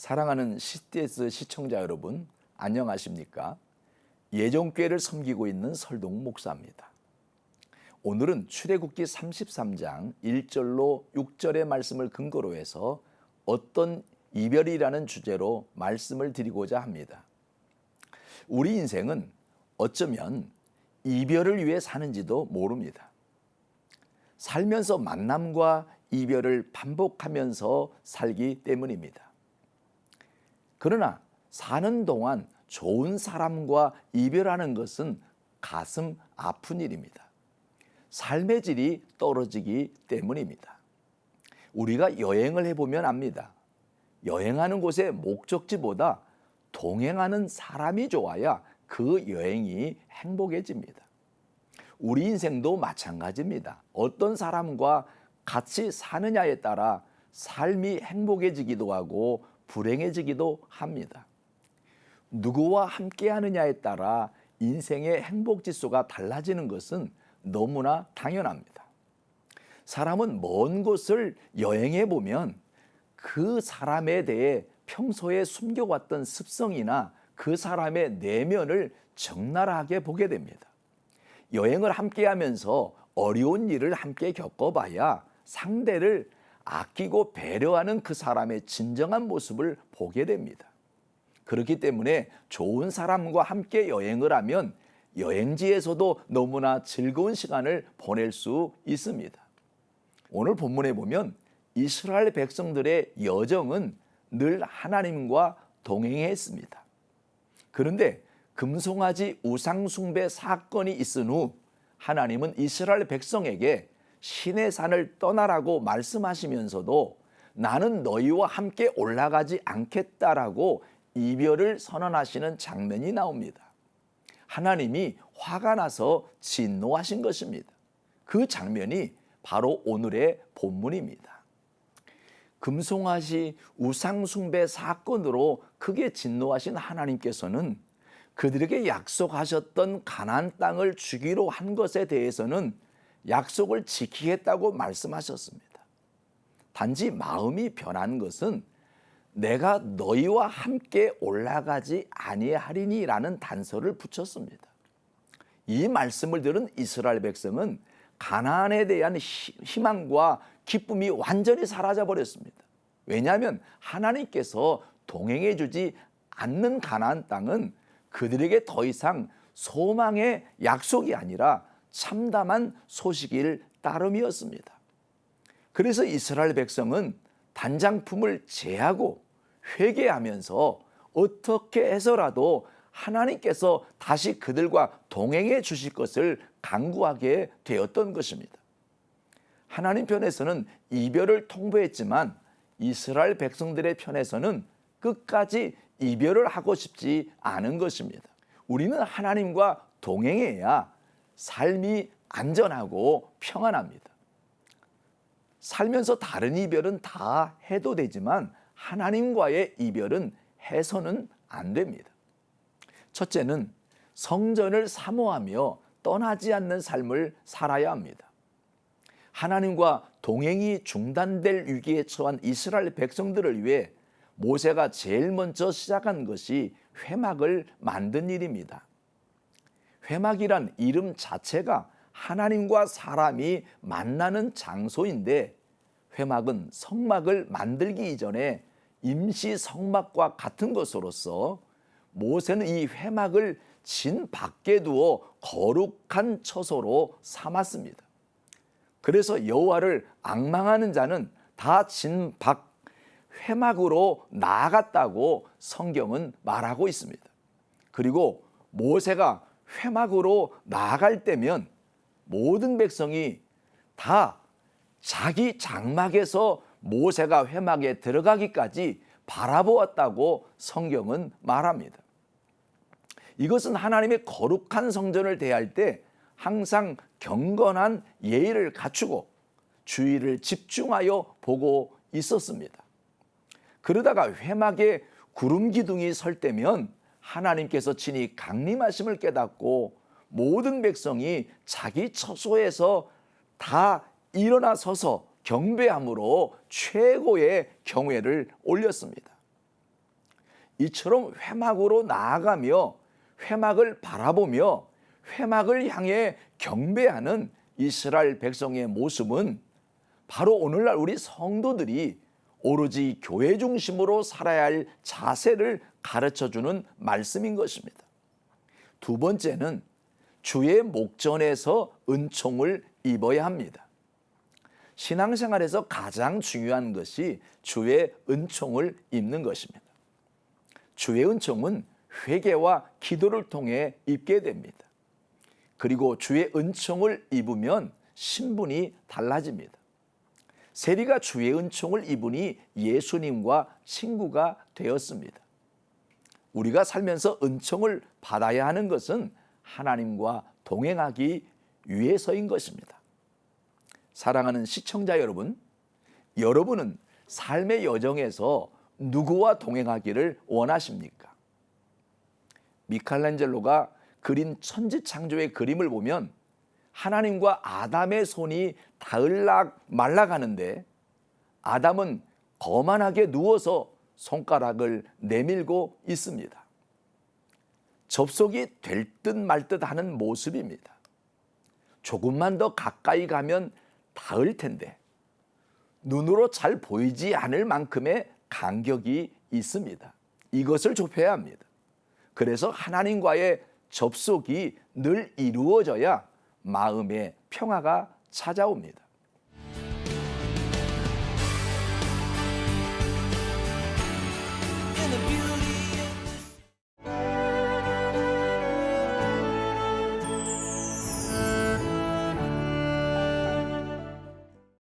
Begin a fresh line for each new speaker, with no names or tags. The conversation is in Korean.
사랑하는 CTS 시청자 여러분, 안녕하십니까? 예정교회를 섬기고 있는 설동 목사입니다. 오늘은 출애굽기 33장 1절로 6절의 말씀을 근거로 해서 어떤 이별이라는 주제로 말씀을 드리고자 합니다. 우리 인생은 어쩌면 이별을 위해 사는지도 모릅니다. 살면서 만남과 이별을 반복하면서 살기 때문입니다. 그러나 사는 동안 좋은 사람과 이별하는 것은 가슴 아픈 일입니다. 삶의 질이 떨어지기 때문입니다. 우리가 여행을 해보면 압니다. 여행하는 곳의 목적지보다 동행하는 사람이 좋아야 그 여행이 행복해집니다. 우리 인생도 마찬가지입니다. 어떤 사람과 같이 사느냐에 따라 삶이 행복해지기도 하고 불행해지기도 합니다. 누구와 함께 하느냐에 따라 인생의 행복 지수가 달라지는 것은 너무나 당연합니다. 사람은 먼 곳을 여행해 보면 그 사람에 대해 평소에 숨겨왔던 습성이나 그 사람의 내면을 적나라하게 보게 됩니다. 여행을 함께 하면서 어려운 일을 함께 겪어봐야 상대를 아끼고 배려하는 그 사람의 진정한 모습을 보게 됩니다. 그렇기 때문에 좋은 사람과 함께 여행을 하면 여행지에서도 너무나 즐거운 시간을 보낼 수 있습니다. 오늘 본문에 보면 이스라엘 백성들의 여정은 늘 하나님과 동행했습니다. 그런데 금송아지 우상숭배 사건이 있은 후 하나님은 이스라엘 백성에게 신의 산을 떠나라고 말씀하시면서도 나는 너희와 함께 올라가지 않겠다라고 이별을 선언하시는 장면이 나옵니다. 하나님이 화가 나서 진노하신 것입니다. 그 장면이 바로 오늘의 본문입니다. 금송아지 우상숭배 사건으로 크게 진노하신 하나님께서는 그들에게 약속하셨던 가나안 땅을 주기로 한 것에 대해서는 약속을 지키겠다고 말씀하셨습니다. 단지 마음이 변한 것은 내가 너희와 함께 올라가지 아니하리니라는 단서를 붙였습니다. 이 말씀을 들은 이스라엘 백성은 가나안에 대한 희망과 기쁨이 완전히 사라져 버렸습니다. 왜냐하면 하나님께서 동행해 주지 않는 가나안 땅은 그들에게 더 이상 소망의 약속이 아니라 참담한 소식일 따름이었습니다. 그래서 이스라엘 백성은 단장품을 제하고 회개하면서 어떻게 해서라도 하나님께서 다시 그들과 동행해 주실 것을 간구하게 되었던 것입니다. 하나님 편에서는 이별을 통보했지만 이스라엘 백성들의 편에서는 끝까지 이별을 하고 싶지 않은 것입니다. 우리는 하나님과 동행해야 삶이 안전하고 평안합니다. 살면서 다른 이별은 다 해도 되지만 하나님과의 이별은 해서는 안 됩니다. 첫째는 성전을 사모하며 떠나지 않는 삶을 살아야 합니다. 하나님과 동행이 중단될 위기에 처한 이스라엘 백성들을 위해 모세가 제일 먼저 시작한 것이 회막을 만든 일입니다. 회막이란 이름 자체가 하나님과 사람이 만나는 장소인데 회막은 성막을 만들기 이전에 임시 성막과 같은 것으로서 모세는 이 회막을 진 밖에 두어 거룩한 처소로 삼았습니다. 그래서 여호와를 앙망하는 자는 다 진 밖 회막으로 나아갔다고 성경은 말하고 있습니다. 그리고 모세가 회막으로 나아갈 때면 모든 백성이 다 자기 장막에서 모세가 회막에 들어가기까지 바라보았다고 성경은 말합니다. 이것은 하나님의 거룩한 성전을 대할 때 항상 경건한 예의를 갖추고 주의를 집중하여 보고 있었습니다. 그러다가 회막에 구름 기둥이 설 때면 하나님께서 친히 강림하심을 깨닫고 모든 백성이 자기 처소에서 다 일어나 서서 경배함으로 최고의 경외를 올렸습니다. 이처럼 회막으로 나아가며 회막을 바라보며 회막을 향해 경배하는 이스라엘 백성의 모습은 바로 오늘날 우리 성도들이 오로지 교회 중심으로 살아야 할 자세를 가르쳐주는 말씀인 것입니다. 두 번째는 주의 목전에서 은총을 입어야 합니다. 신앙생활에서 가장 중요한 것이 주의 은총을 입는 것입니다. 주의 은총은 회개와 기도를 통해 입게 됩니다. 그리고 주의 은총을 입으면 신분이 달라집니다. 세리가 주의 은총을 입으니 예수님과 친구가 되었습니다. 우리가 살면서 은총을 받아야 하는 것은 하나님과 동행하기 위해서인 것입니다. 사랑하는 시청자 여러분, 여러분은 삶의 여정에서 누구와 동행하기를 원하십니까? 미켈란젤로가 그린 천지창조의 그림을 보면 하나님과 아담의 손이 닿을락 말락하는데 아담은 거만하게 누워서 손가락을 내밀고 있습니다. 접속이 될 듯 말 듯 하는 모습입니다. 조금만 더 가까이 가면 닿을 텐데 눈으로 잘 보이지 않을 만큼의 간격이 있습니다. 이것을 좁혀야 합니다. 그래서 하나님과의 접속이 늘 이루어져야 마음의 평화가 찾아옵니다.